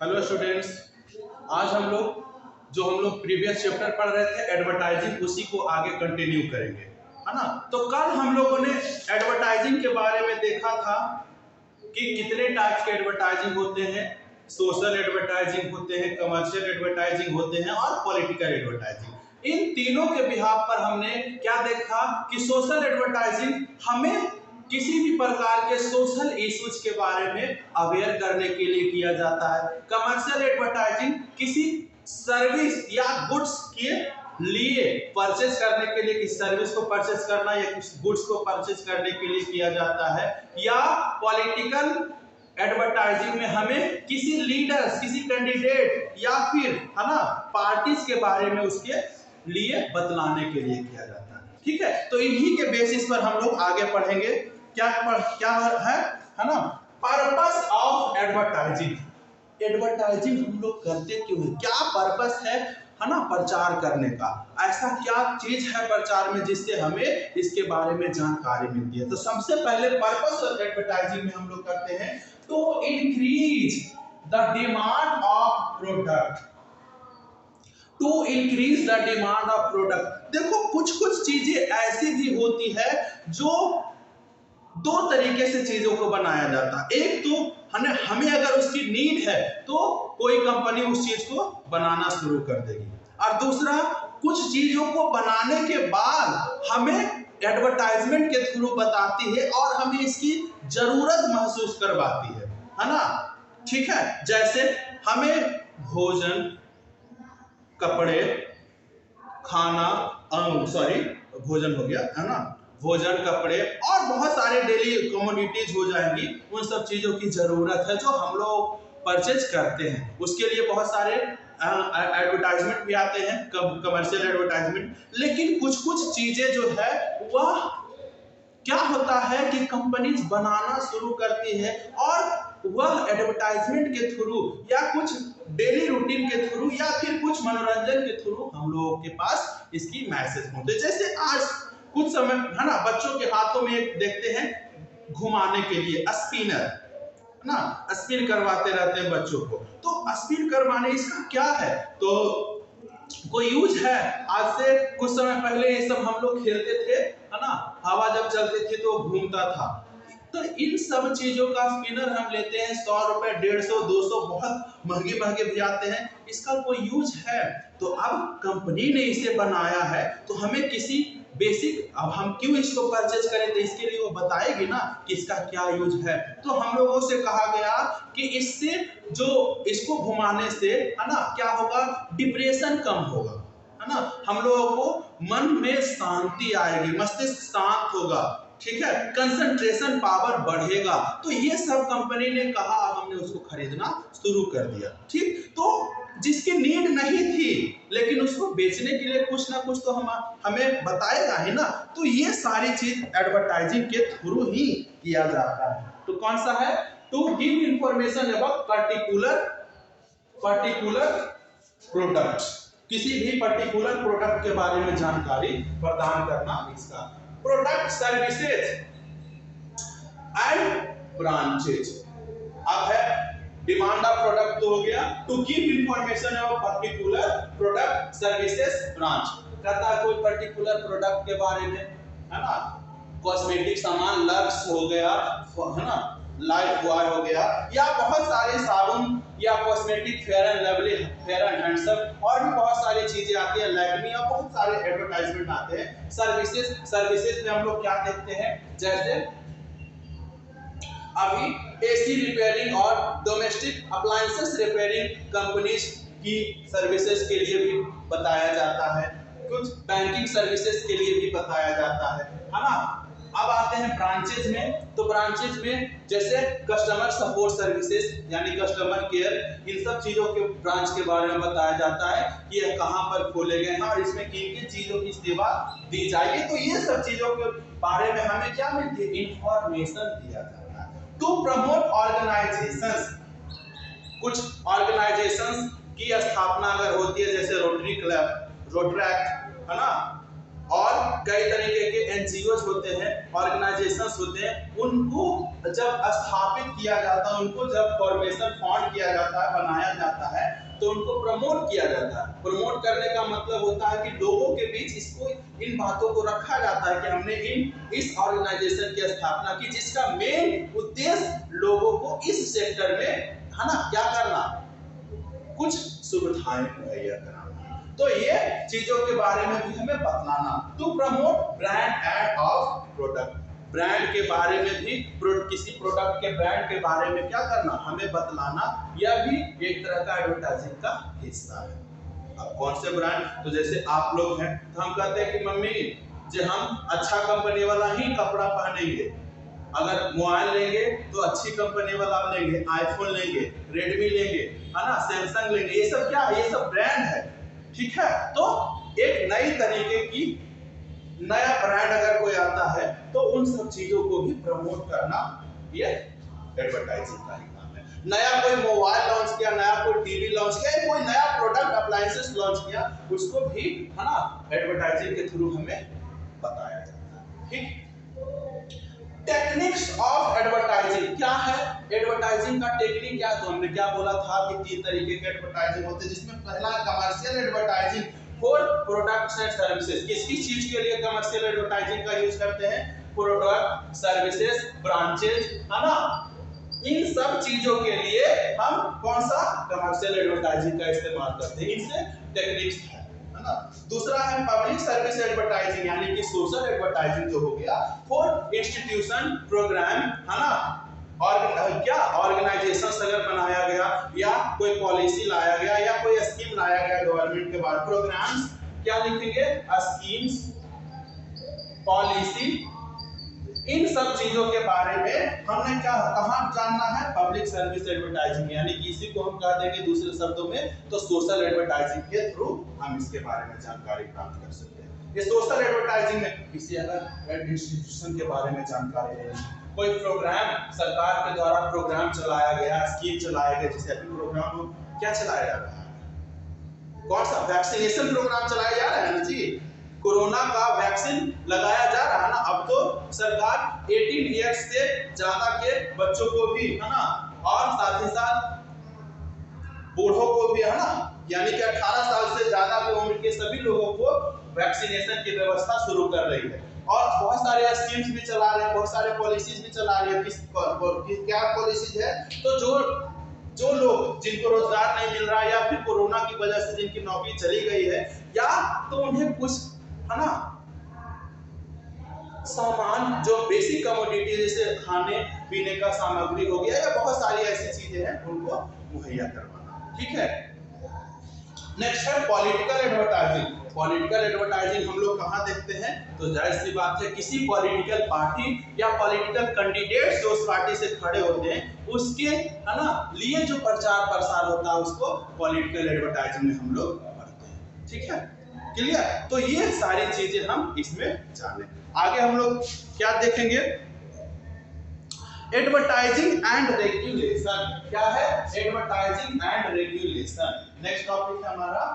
Hello students. आज हम लोग प्रीवियस चैप्टर पढ़ रहे थे एडवर्टाइजिंग, उसी को आगे कंटिन्यू करेंगे, है ना। तो कल हम लोगों ने एडवर्टाइजिंग के बारे में देखा था कि कितने टाइप्स के एडवर्टाइजिंग होते हैं। सोशल एडवर्टाइजिंग होते हैं, कमर्शियल एडवर्टाइजिंग होते हैं और पॉलिटिकल एडवर्टाइजिंग। इन तीनों के बिहाफ पर हमने क्या देखा कि सोशल एडवर्टाइजिंग हमें किसी भी प्रकार के सोशल इश्यूज के बारे में अवेयर करने के लिए किया जाता है। कमर्शियल एडवर्टाइजिंग किसी सर्विस या गुड्स के लिए परचेज करने के लिए, किसी सर्विस को परचेज करना या किसी गुड्स को परचेज करने के लिए किया जाता है। या पॉलिटिकल एडवर्टाइजिंग में हमें किसी लीडर्स, किसी कैंडिडेट या फिर, है ना, पार्टीज के बारे में उसके लिए बतलाने के लिए किया जाता है। ठीक है, तो इन्हीं के बेसिस पर हम लोग आगे पढ़ेंगे। क्या है ना, पर्पस ऑफ एडवर्टाइजिंग। एडवर्टाइजिंग हम लोग करते क्यों है, क्या पर्पस है ना, प्रचार करने का। ऐसा क्या चीज है प्रचार में जिससे हमें इसके बारे में जानकारी मिलती है। तो सबसे पहले पर्पस ऑफ एडवर्टाइजिंग में हम लोग करते हैं to increase the demand of product. To increase the demand of product. देखो, कुछ कुछ चीजें ऐसी भी होती है जो दो तरीके से चीजों को बनाया जाता है। एक तो हमें अगर उसकी नीड है तो कोई कंपनी उस चीज को बनाना शुरू कर देगी, और दूसरा, कुछ चीजों को बनाने के बाद हमें एडवर्टाइजमेंट के थ्रू बताती है और हमें इसकी जरूरत महसूस करवाती है ना। ठीक है, जैसे हमें भोजन, कपड़े, खाना, भोजन हो गया, है ना, भोजन, कपड़े और बहुत सारे डेली कमोडिटीज हो जाएंगी। उन सब चीजों की जरूरत है जो हम लोग परचेज करते हैं। उसके लिए बहुत सारे एडवर्टाइजमेंट भी आते हैं, कमर्शियल एडवर्टाइजमेंट। लेकिन कुछ कुछ चीजें जो है वह क्या होता है कि कंपनीज बनाना शुरू करती है और वह एडवर्टाइजमेंट के थ्रू या कुछ डेली रूटीन के थ्रू या फिर कुछ मनोरंजन के थ्रू हम लोगों के पास इसकी मैसेज पहुंचते। जैसे आज कुछ समय, है ना, बच्चों के हाथों में एक देखते हैं घुमाने के लिए स्पिनर, ना, स्पिन करवाते रहते हैं बच्चों को। तो स्पिन करवाने इसका क्या है, तो कोई यूज है। आज से कुछ समय पहले ये सब हम लोग खेलते थे, है ना, हवा जब चलती थी तो घूमता था। तो इन सब चीजों का स्पिनर हम लेते हैं 100 रुपए, 150, 200, बहुत महंगे महंगे भी आते हैं। इसका कोई यूज है। तो अब कंपनी ने इसे बनाया है तो हमें किसी बेसिक, अब हम क्यों इसको परचेज करें, तो इसके लिए वो बताएगी ना कि इसका क्या यूज है। तो हम लोगों से कहा गया कि इससे, जो इसको घुमाने से, है ना, क्या होगा, डिप्रेशन कम होगा, है ना, हम लोगों को मन में शांति आएगी, मस्तिष्क शांत होगा। ठीक है, कंसंट्रेशन पावर बढ़ेगा। तो ये सब कंपनी ने कहा, हमने उसको खरीदना शुरू कर दिया। ठीक, तो जिसकी नीड नहीं थी लेकिन उसको बेचने के लिए कुछ ना कुछ तो हमें बताएगा ही ना। तो ये सारी चीज एडवर्टाइजिंग के थ्रू ही किया जाता है। तो कौन सा है, to give information about particular product, किसी भी पर्टिकुलर प्रोडक्ट के बारे में जानकारी प्रदान करना। इसका प्रोडक्ट, सर्विसेज एंड ब्रांचेज। अब है डिमांड ऑफ प्रोडक्ट तो हो गया, to give information about particular product, services, branch. कहता है कोई पर्टिकुलर प्रोडक्ट के बारे में, है ना, कॉस्मेटिक सामान, लक्स हो गया, है ना, लाइफ बॉय हो गया, या बहुत सारे साबुन या cosmetic, fair and lovely, fair and handsome, और भी बहुत सारी चीजें आती है, लैक्मी, और बहुत सारे एडवर्टाइजमेंट आते हैं। सर्विसेज में हम लोग क्या देखते हैं, जैसे अभी एसी रिपेयरिंग और डोमेस्टिक अप्लायंसेस रिपेयरिंग कंपनीज की सर्विसेज के लिए भी बताया जाता है, कुछ बैंकिंग सर्विसेज के लिए भी बताया जाता है ना। अब आते हैं ब्रांचेज में। तो ब्रांचेज में जैसे कस्टमर सपोर्ट सर्विसेज यानी कस्टमर केयर, इन सब चीजों के ब्रांच के बारे में बताया जाता है कि ये कहां पर खोले गए हैं और इसमें किन किन चीजों की सेवा दी जाएगी। तो ये सब चीजों के बारे में हमें क्या मिलती है, इंफॉर्मेशन दिया जाता है। टू प्रमोट ऑर्गेनाइजेशंस, कुछ ऑर्गेनाइजेशंस की स्थापना अगर होती है, जैसे रोटरी क्लब, रोटरैक्ट, है ना, और कई तरीके के एनजीओज होते हैं, ऑर्गेनाइजेशंस होते हैं, उनको जब स्थापित किया जाता है, उनको जब फॉर्मेशन फाउंड किया जाता है, बनाया जाता है, तो उनको प्रमोट किया जाता है। प्रमोट करने का मतलब होता है कि लोगों के बीच इसको, इन बातों को रखा जाता है कि हमने इस ऑर्गेनाइजेशन की स्थापना की, जिसका मेन उद्देश्य लोगों को इस सेक्टर में, है ना, क्या करना, कुछ सुविधाएं मुहैया कराना। तो ये चीजों के बारे में भी हमें बतलाना। To promote brand ad of product, brand के बारे में भी, किसी प्रोडक्ट के ब्रांड के बारे में क्या करना, हमें बतलाना। यह भी एक तरह का एडवर्टाइजिंग का हिस्सा है। अब कौन से ब्रांड, तो जैसे आप लोग हैं तो हम कहते हैं कि मम्मी जो हम अच्छा कंपनी वाला ही कपड़ा पहनेंगे, अगर मोबाइल लेंगे तो अच्छी कंपनी वाला लेंगे, आईफोन लेंगे, रेडमी लेंगे, है ना, सैमसंग लेंगे। ये सब क्या है, ये सब ब्रांड है, ठीक है। तो एक नई तरीके की, नया ब्रांड अगर कोई आता है तो उन सब चीजों को भी प्रमोट करना, ये एडवर्टाइजिंग का ही काम है। नया कोई मोबाइल लॉन्च किया, नया कोई टीवी लॉन्च किया, कोई नया प्रोडक्ट अप्लायंसेस लॉन्च किया, उसको भी, है ना, एडवर्टाइजिंग के थ्रू हमें बताया जाता है। ठीक। टेक्निक्स ऑफ एडवर्टाइजिंग क्या है, एडवर्टाइजिंग का टेक्निक क्या है, तो हमने क्या बोला था कि 3 तरीके के एडवर्टाइजिंग होते हैं, जिसमें पहला commercial advertising for products and services. किस किस चीज के लिए कमर्शियल एडवर्टाइजिंग का यूज करते हैं, प्रोडक्ट, सर्विसेज, ब्रांचेज, है ना, इन सब चीजों के लिए हम कौन सा कमर्शियल एडवर्टाइजिंग का इस्तेमाल करते हैं। इनसे टेक्निक्स है ना। दूसरा है पब्लिक सर्विस एडवर्टाइजिंग, यानी कि सोशल एडवर्टाइजिंग जो हो गया फॉर इंस्टीट्यूशन, प्रोग्राम, है ना, और क्या ऑर्गेनाइजेशन अगर बनाया गया, या कोई पॉलिसी लाया गया, या कोई स्कीम लाया गया गवर्नमेंट के बाद, प्रोग्राम्स क्या लिखेंगे, स्कीम्स, पॉलिसी, इन सब चीजों के बारे में हमने क्या, कहां जानना है, पब्लिक सर्विस एडवर्टाइजिंग, यानी कि इसी को हम कह देंगे दूसरे शब्दों में तो सोशल एडवर्टाइजिंग के थ्रू हम इसके बारे में जानकारी प्राप्त कर सकते हैं। ये सोशल एडवर्टाइजिंग में किसी अगर इंस्टीट्यूशन के बारे में जानकारी लेनी, कोई प्रोग्राम सरकार के द्वारा प्रोग्राम चलाया गया, स्कीम चलाया गया, जैसे अभी प्रोग्राम क्या चलाया जा रहा है, कौन सा वैक्सीनेशन प्रोग्राम चलाया जा रहा है ना जी, कोरोना का वैक्सीन लगाया जा रहा है ना। अब तो सरकार 18 इयर्स से ज्यादा के बच्चों को भी, है ना, और साथ ही साथ बूढ़ों को भी, है ना, यानी कि 18 साल से ज्यादा की उम्र के सभी लोगों को वैक्सीनेशन की व्यवस्था शुरू कर रही है। और बहुत सारे स्कीम्स भी चला रहे हैं, बहुत सारे पॉलिसीज भी चला रही है। क्या पॉलिसीज है, तो जो लोग जिनको रोजगार नहीं मिल रहा है, या फिर कोरोना की वजह से जिनकी नौकरी चली गई है, या तो उन्हें कुछ, है ना, सामान जो बेसिक कमोडिटी जैसे खाने पीने का सामग्री हो गया, या बहुत सारी ऐसी चीजें हैं उनको मुहैया करवाना। ठीक है। नेक्स्ट है पॉलिटिकल एडवर्टाइजिंग। पॉलिटिकल एडवर्टाइजिंग हम लोग कहाँ देखते हैं, तो जाहिर सी बात है किसी पॉलिटिकल पार्टी या पॉलिटिकल कैंडिडेट जो उस पार्टी से खड़े होते हैं उसके, है ना, लिए जो प्रचार प्रसार होता है उसको पॉलिटिकल एडवर्टाइजिंग में हम लोग पढ़ते हैं। ठीक है, क्लियर। तो ये सारी चीजें हम इसमें जाने। आगे हम लोग क्या देखेंगे, एडवर्टाइजिंग एंड रेगुलेशन। क्या है, advertising and regulation. Next topic है हमारा।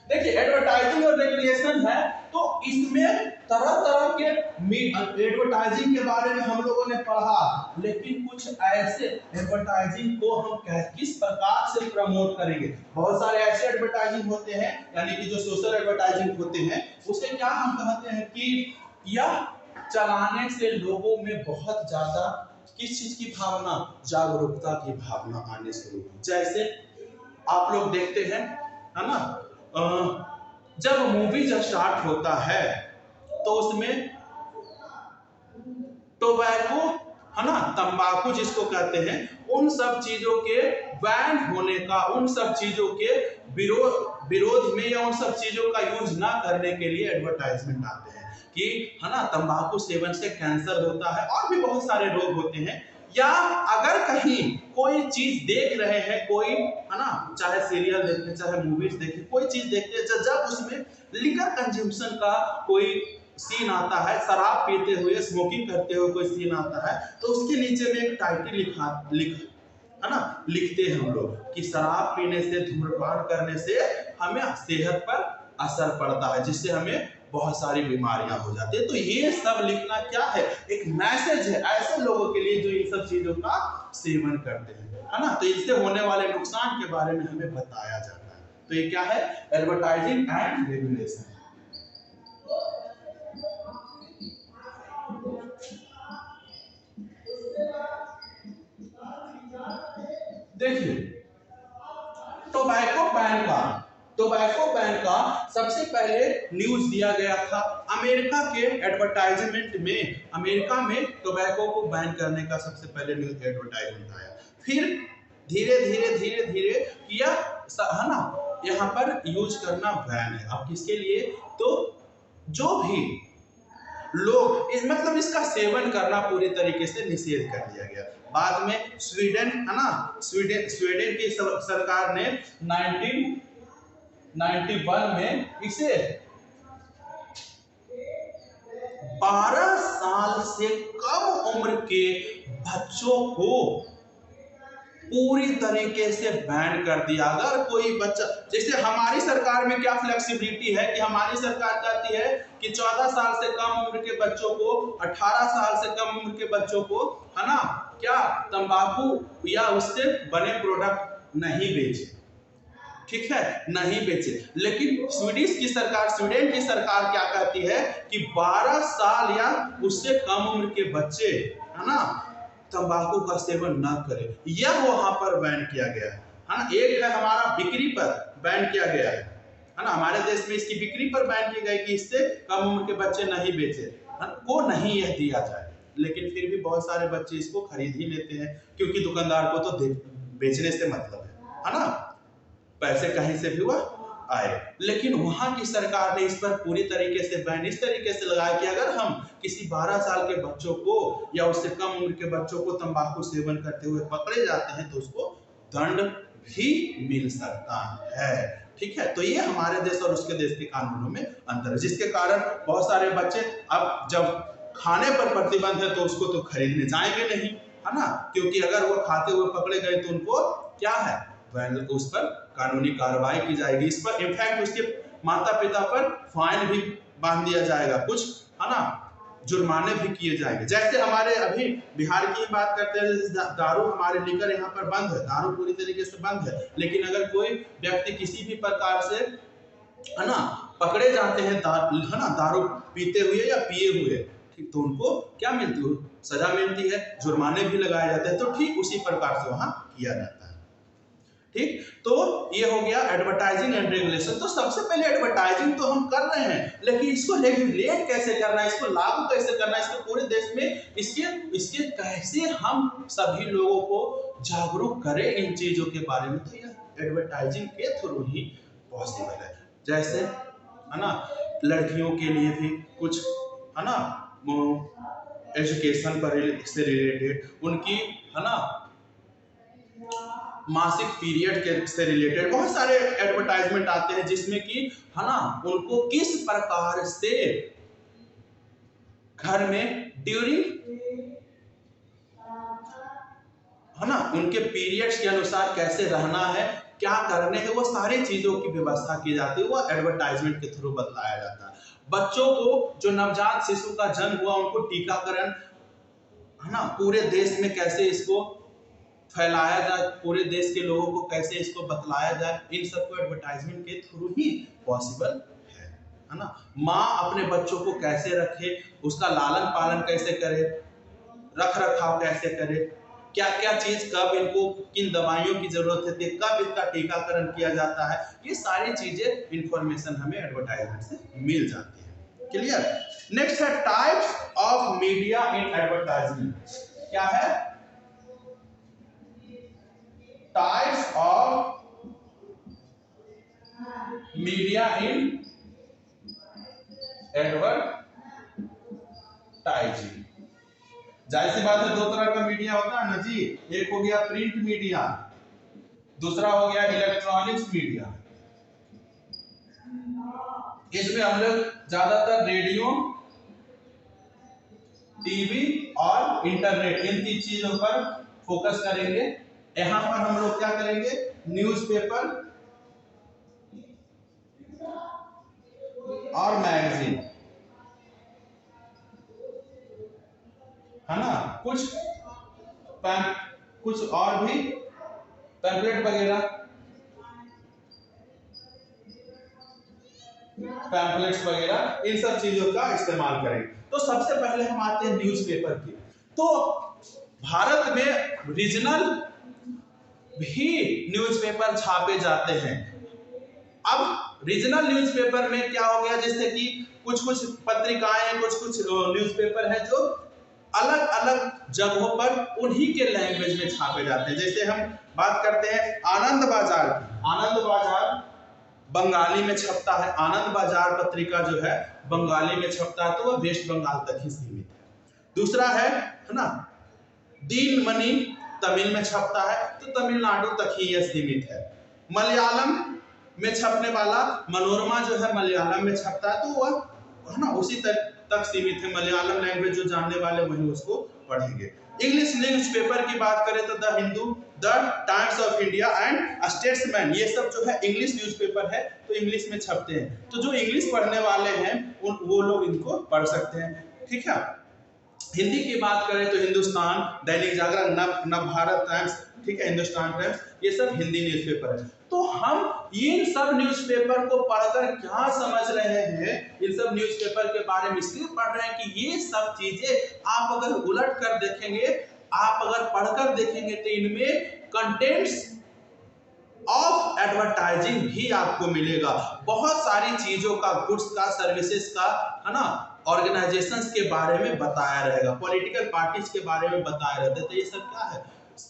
देखिए एडवर्टाइजिंग और रेगुलेशन है, तो इसमें तरह तरह के एडवर्टाइजिंग के बारे में हम लोगों ने पढ़ा, लेकिन कुछ ऐसे एडवर्टाइजिंग को हम किस प्रकार से प्रमोट करेंगे। बहुत सारे ऐसे एडवर्टाइजिंग होते हैं, यानी कि जो सोशल एडवर्टाइजिंग होते हैं, उसे क्या हम कहते हैं कि यह चलाने से लोगों में बहुत ज्यादा किस चीज की भावना, जागरूकता की भावना आने शुरू हुई। जैसे आप लोग देखते हैं, है ना, जब मूवी जब स्टार्ट होता है तो उसमें टोबैको, है ना, तंबाकू जिसको कहते हैं, उन सब चीजों के बैन होने का, उन सब चीजों के विरोध में, या उन सब चीजों का यूज ना करने के लिए एडवर्टाइजमेंट आते हैं कि, है ना, तंबाकू सेवन से कैंसर होता है और भी बहुत सारे रोग होते हैं। या अगर कहीं कोई चीज देख रहे हैं, कोई, है ना, चाहे सीरियल देखें, चाहे मूवीज देखें, कोई चीज देखते हैं, जब उसमें लिकर कंज्यूमशन का कोई सीन आता है, शराब पीते हुए, स्मोकिंग करते हुए कोई सीन आता है, तो उसके नीचे में एक टाइटल है ना, लिखते हैं हम लोग कि शराब पीने से, धूम्रपान करने से हमें सेहत पर असर पड़ता है, जिससे हमें बहुत सारी बीमारियां हो जाती है। तो ये सब लिखना क्या है, एक मैसेज है ऐसे लोगों के लिए जो इन सब चीजों का सेवन करते हैं, है ना। तो इससे होने वाले नुकसान के बारे में हमें बताया जाता है। तो ये क्या है, एडवर्टाइजिंग एंड रेगुलेशन। देखिए टोबैको बैन का सबसे पहले न्यूज दिया गया था अमेरिका के एडवर्टाइजमेंट में। अमेरिका में टोबैको को बैन करने का सबसे पहले न्यूज एडवर्टाइजमेंट आया। फिर धीरे धीरे किया, है ना, यहाँ पर यूज करना बैन है। अब किसके लिए, तो जो भी लोग मतलब इसका सेवन करना पूरी तरीके से निषेध कर दिया गया। बाद में स्वीडन, है ना, स्वीडन की सरकार ने 1991 में इसे 12 साल से कम उम्र के बच्चों को पूरी तरीके से बैन कर दिया। अगर कोई बच्चा, जैसे हमारी सरकार में क्या फ्लेक्सिबिलिटी है कि हमारी सरकार कहती है कि 14 साल से कम उम्र के बच्चों को, 18 साल से कम उम्र के बच्चों को, है ना, क्या तंबाकू या उससे बने प्रोडक्ट नहीं बेचे, ठीक है, नहीं बेचे। लेकिन स्वीडन की सरकार क्या कहती है कि 12 साल या उससे कम उम्र के बच्चे, है ना, तंबाकू का सेवन ना करें। यह वहां पर बैन किया गया है ना। एक है हमारा बिक्री पर बैन किया गया है ना, हमारे देश में इसकी बिक्री पर बैन किया गया कि इससे कम उम्र के बच्चे नहीं बेचे, को नहीं यह दिया जाए। लेकिन फिर भी बहुत सारे बच्चे इसको खरीद ही लेते हैं, क्योंकि दुकानदार को तो बेचने से मतलब है ना, पैसे कहीं से भी वह आए। लेकिन वहां की सरकार ने इस पर पूरी तरीके से बैन इस तरीके से लगाया कि अगर हम किसी 12 साल के बच्चों को या उससे कम उम्र के बच्चों को तंबाकू सेवन करते हुए पकड़े जाते हैं तो उसको दंड भी मिल सकता है, ठीक है। तो ये हमारे देश और उसके देश के कानूनों में अंतर है, जिसके कारण बहुत सारे बच्चे अब जब खाने पर प्रतिबंध है तो उसको तो खरीदने जाएंगे नहीं, है ना, क्योंकि अगर वो खाते हुए पकड़े गए तो उनको क्या है, उस पर कानूनी कार्रवाई की जाएगी। इस पर इनफैक्ट उसके माता पिता पर फाइन भी बांध दिया जाएगा, कुछ, है ना, जुर्माने भी किए जाएंगे। जैसे हमारे अभी बिहार की बात करते हैं, दारू हमारे लीकर यहाँ पर बंद है, दारू पूरी तरीके से बंद है। लेकिन अगर कोई व्यक्ति किसी भी प्रकार से, है ना, पकड़े जाते हैं है ना, दारू पीते हुए या पिए हुए, ठीक, तो उनको क्या मिलती है, सजा मिलती है, जुर्माने भी लगाए जाते हैं। तो ठीक उसी प्रकार से वहां किया जाता है, ठीक। तो ये हो गया एडवर्टाइजिंग एंड रेगुलेशन। तो सबसे पहले एडवर्टाइजिंग तो हम कर रहे हैं, लेकिन इसको रेगुलेट कैसे करना है, इसको लागू कैसे करना है, इसको पूरे देश में इसके कैसे हम सभी लोगों को जागरूक करें इन चीजों के बारे में, तो यह एडवर्टाइजिंग के थ्रू ही पॉसिबल है। जैसे, है ना, लड़कियों के लिए भी कुछ, है ना, एजुकेशन पर से रिलेटेड, उनकी, है ना, मासिक पीरियड के से रिलेटेड बहुत सारे एडवर्टाइजमेंट आते हैं, जिसमें कि, है ना, उनको किस प्रकार से घर में ड्यूरिंग, है ना, उनके पीरियड्स के अनुसार कैसे रहना है, क्या करने हैं, वो सारी चीजों की व्यवस्था की जाती है, वो एडवर्टाइजमेंट के थ्रू बताया जाता है। बच्चों को, जो नवजात शिशु का जन्म हुआ, उनको टीकाकरण, है ना, पूरे देश में कैसे इसको फैलाया जाए, पूरे देश के लोगों को कैसे इसको बतलाया जाए, इन सबको एडवर्टाइजमेंट के थ्रू ही पॉसिबल है ना। माँ अपने बच्चों को कैसे रखे, उसका लालन पालन कैसे करे, रख रखाव कैसे करे, क्या क्या चीज कब इनको, किन दवाइयों की जरूरत है, कब इसका टीकाकरण किया जाता है, ये सारी चीजें इंफॉर्मेशन हमें एडवर्टाइजमेंट से मिल जाती है। क्लियर। नेक्स्ट है types of media in advertisement. क्या है, types of media in advertising. जाहिर सी बात है, दो तरह का मीडिया होता है ना जी, एक हो गया प्रिंट मीडिया, दूसरा हो गया इलेक्ट्रॉनिक्स मीडिया। इसमें हम लोग ज्यादातर रेडियो, टीवी और इंटरनेट, इन तीन चीजों पर फोकस करेंगे। यहाँ पर हम लोग क्या करेंगे, न्यूज़पेपर, और मैगजीन, है ना, कुछ और भी पैम्पलेट वगैरह, पैम्पलेट्स वगैरह, इन सब चीजों का इस्तेमाल करेंगे। तो सबसे पहले हम आते हैं न्यूज़पेपर की। तो भारत में रीजनल भी न्यूज़पेपर छापे जाते हैं। अब रीजनल न्यूज़पेपर में क्या हो गया, जैसे कि कुछ पत्रिकाएं हैं, कुछ न्यूज़पेपर है जो अलग अलग जगहों पर उन्हीं के लैंग्वेज में छापे जाते हैं। जैसे हम बात करते हैं आनंद बाजार की, आनंद बाजार बंगाली में छपता है। आनंद बाजार पत्रिका जो है बंगाली में छपता है, तो वह वेस्ट बंगाल तक ही सीमित है। दूसरा है ना, दीन मणि तमिल में छपता है, तो तमिलनाडु तक ही यह सीमित है। मलयालम में छपने वाला मनोरमा जो है मलयालम में छपता है, तो वह है ना उसी तक सीमित है। मलयालम लैंग्वेज जो जानने वाले वही उसको पढ़ेंगे। इंग्लिश न्यूज़पेपर की बात करें तो the Hindu, the times of India and statesman, ये सब जो है इंग्लिश न्यूज़पेपर है, तो इंग्लिश में छपते हैं। तो जो इंग्लिश पढ़ने वाले हैं वो लोग इनको पढ़ सकते हैं, ठीक है। हिंदी की बात करें तो हिंदुस्तान, दैनिक जागरण, नवभारत टाइम्स, ठीक है, हिंदुस्तान टाइम्स, ये सब हिंदी न्यूज़पेपर है। तो हम इन सब न्यूज़पेपर को पढ़कर क्या समझ रहे हैं, इन सब न्यूज़पेपर के बारे में इसलिए पढ़ रहे हैं कि ये सब चीजें आप अगर उलट कर देखेंगे, आप अगर पढ़कर देखेंगे, तो इनमें कंटेंट्स ऑफ एडवर्टाइजिंग भी आपको मिलेगा। बहुत सारी चीजों का, गुड्स का, सर्विसेज का, है ना, ऑर्गेनाइजेशंस के बारे में बताया रहेगा, पॉलिटिकल पार्टीज के बारे में बताया रहता है। तो ये सब क्या है,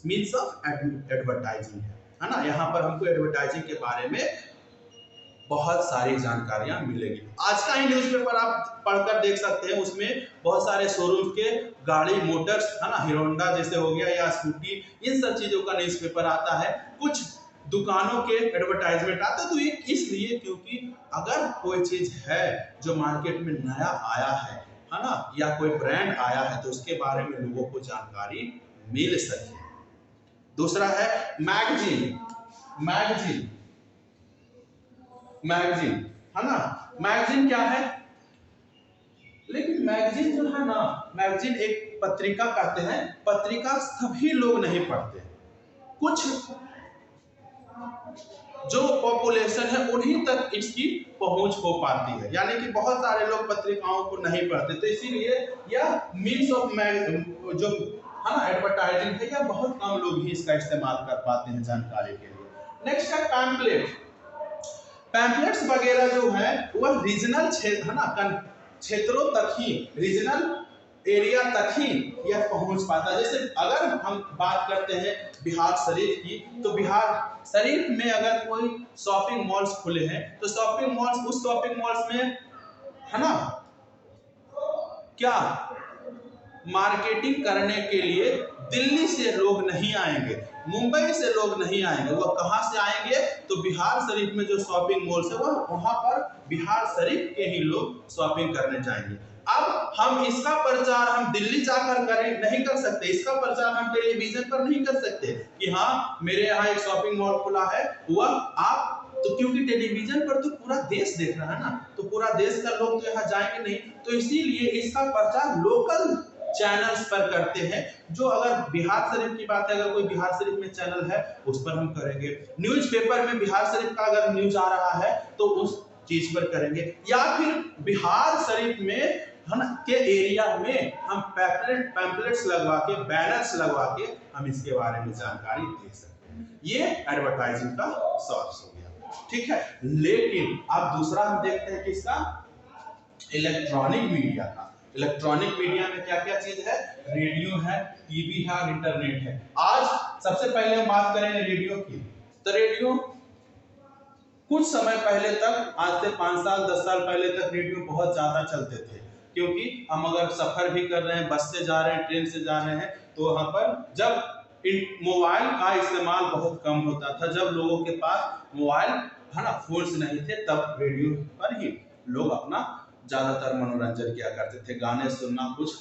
मीन्स ऑफ एडवर्टाइजिंग है ना। यहाँ पर हमको एडवर्टाइजिंग के बारे में बहुत सारी जानकारियां मिलेगी। आज का ही न्यूज़पेपर आप पढ़कर देख सकते हैं, उसमें बहुत सारे शोरूम के गाड़ी, मोटर्स, है ना, हीरो जैसे हो गया या स्कूटी, इन सब चीजों का न्यूज़पेपर आता है। कुछ दुकानों के एडवर्टाइजमेंट आते हैं, तो ये इसलिए क्योंकि अगर कोई चीज है जो मार्केट में नया आया है ना, या कोई ब्रांड आया है, तो उसके बारे में लोगों को जानकारी मिल सके। दूसरा है मैगजीन, मैगजीन, मैगजीन, है ना। मैगजीन क्या है, लेकिन मैगजीन जो है ना, मैगजीन एक पत्रिका कहते हैं, पत्रिका सभी लोग नहीं पढ़ते, कुछ जो पॉपुलेशन है उन्हीं तक इसकी पहुंच हो पाती है, यानी कि बहुत सारे लोग पत्रिकाओं को नहीं पढ़ते। तो इसीलिए यह मीन्स ऑफ जो है ना एडवर्टाइजिंग है, या बहुत कम लोग ही इसका इस्तेमाल कर पाते हैं जानकारी के लिए। नेक्स्ट है पैम्पलेट। पैम्पलेट्स वगैरह जो है वह रीजनल क्षेत्र, है ना, क्षेत्रों तक ही, रीजनल एरिया तक ही यह पहुंच पाता है। जैसे अगर हम बात करते हैं बिहार शरीफ की, तो बिहार शरीफ में अगर कोई शॉपिंग मॉल्स खुले हैं, तो शॉपिंग मॉल्स, उस शॉपिंग मॉल्स में, है ना, क्या मार्केटिंग करने के लिए दिल्ली से लोग नहीं आएंगे, मुंबई से लोग नहीं आएंगे, वह कहां से आएंगे, तो बिहार शरीफ में जो शॉपिंग मॉल्स है वहां पर बिहार शरीफ के ही लोग शॉपिंग करने जाएंगे। अब हम इसका प्रचार हम दिल्ली जाकर करें नहीं कर सकते, इसका प्रचार हम टेलीविजन पर नहीं कर सकते कि हाँ मेरे यहाँ एक शॉपिंग मॉल खुला है, वह आप, तो क्योंकि टेलीविजन पर तो पूरा देश देख रहा है ना, तो पूरा देश का लोग तो यहाँ जाएंगे नहीं, तो इसीलिए इसका प्रचार लोकल चैनल्स पर करते हैं। जो अगर बिहार शरीफ की बात है, अगर कोई बिहार शरीफ में चैनल है उस पर हम करेंगे। न्यूज़पेपर में बिहार शरीफ का अगर न्यूज आ रहा है तो उस चीज पर करेंगे, या फिर बिहार शरीफ में के एरिया में हम पैम्पलेट्स लगवा के, बैनर्स लगवा के हम इसके बारे में जानकारी दे सकते हैं। ये एडवर्टाइजिंग का सोर्स हो गया, ठीक है। लेकिन अब दूसरा हम देखते हैं किसका, इलेक्ट्रॉनिक मीडिया का। इलेक्ट्रॉनिक मीडिया में क्या क्या चीज है, रेडियो है, टीवी है और इंटरनेट है। आज सबसे पहले हम बात करेंगे रेडियो की। तो रेडियो कुछ समय पहले तक, आज से 5 साल 10 साल पहले तक रेडियो बहुत ज्यादा चलते थे, क्योंकि हम अगर सफर भी कर रहे हैं, बस से जा रहे हैं, ट्रेन से जा रहे हैं, तो वहां पर जब मोबाइल का इस्तेमाल बहुत कम होता था, जब लोगों के पास मोबाइल, है ना, फोन्स नहीं थे, तब रेडियो पर ही लोग अपना ज्यादातर मनोरंजन किया करते थे, गाने सुनना, कुछ,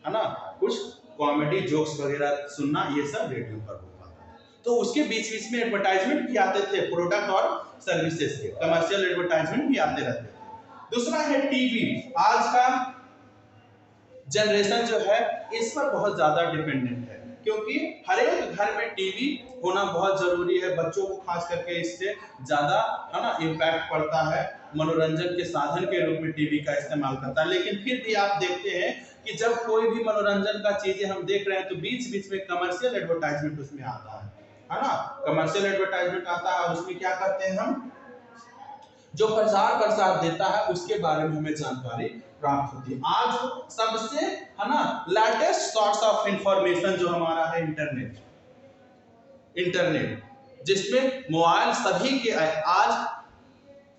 है ना, कुछ कॉमेडी जोक्स वगैरह सुनना, ये सब रेडियो पर हो पाता था। तो उसके बीच बीच में एडवर्टाइजमेंट भी आते थे, प्रोडक्ट और सर्विसेज के कमर्शियल एडवर्टाइजमेंट भी आते रहते थे। दूसरा है टीवी। आज का जनरेशन जो है इस पर बहुत ज्यादा डिपेंडेंट है, क्योंकि हर एक घर में टीवी होना बहुत जरूरी है। बच्चों को खास करके इससे ज्यादा है ना इम्पैक्ट पड़ता है, मनोरंजन के साधन के रूप में टीवी का इस्तेमाल करता है। लेकिन फिर भी आप देखते हैं कि जब कोई भी मनोरंजन का चीजें हम देख रहे हैं तो बीच बीच में कमर्शियल एडवर्टाइजमेंट उसमें आता है ना। कमर्शियल एडवर्टाइजमेंट आता है और उसमें क्या करते हैं हम, जो प्रचार प्रसार देता है उसके बारे में हमें जानकारी प्राप्त होती है। आज सबसे है ना लेटेस्ट सोर्स ऑफ इंफॉर्मेशन जो हमारा है इंटरनेट, जिसमें मोबाइल सभी के आज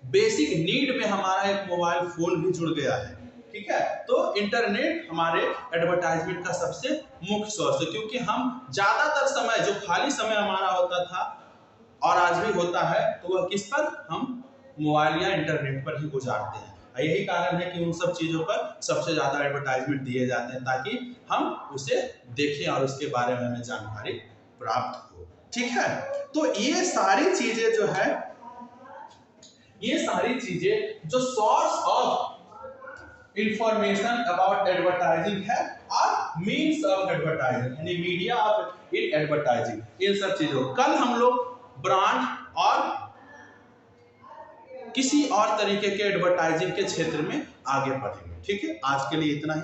बेसिक नीड में हमारा एक मोबाइल फोन भी जुड़ गया है, ठीक है। तो इंटरनेट हमारे एडवर्टाइजमेंट का सबसे मुख्य सोर्स है, क्योंकि हम ज्यादातर समय जो खाली समय हमारा होता था और आज भी होता है तो वह किस पर, हम मोबाइल या इंटरनेट पर ही गुजारते हैं। यही कारण है कि उन सब चीजों पर सबसे ज्यादा एडवर्टाइजमेंट दिए जाते हैं ताकि हम उसे देखें और उसके बारे में हमें जानकारी प्राप्त हो, ठीक है। तो ये सारी चीजें जो है, ये सारी चीजें जो source of information about advertising है और मीन्स ऑफ एडवर्टाइजिंग यानी मीडिया ऑफ इन एडवर्टाइजिंग, इन सब चीजों कल हम लोग ब्रांड और किसी और तरीके के एडवर्टाइजिंग के क्षेत्र में आगे बढ़ेंगे, ठीक है। आज के लिए इतना ही।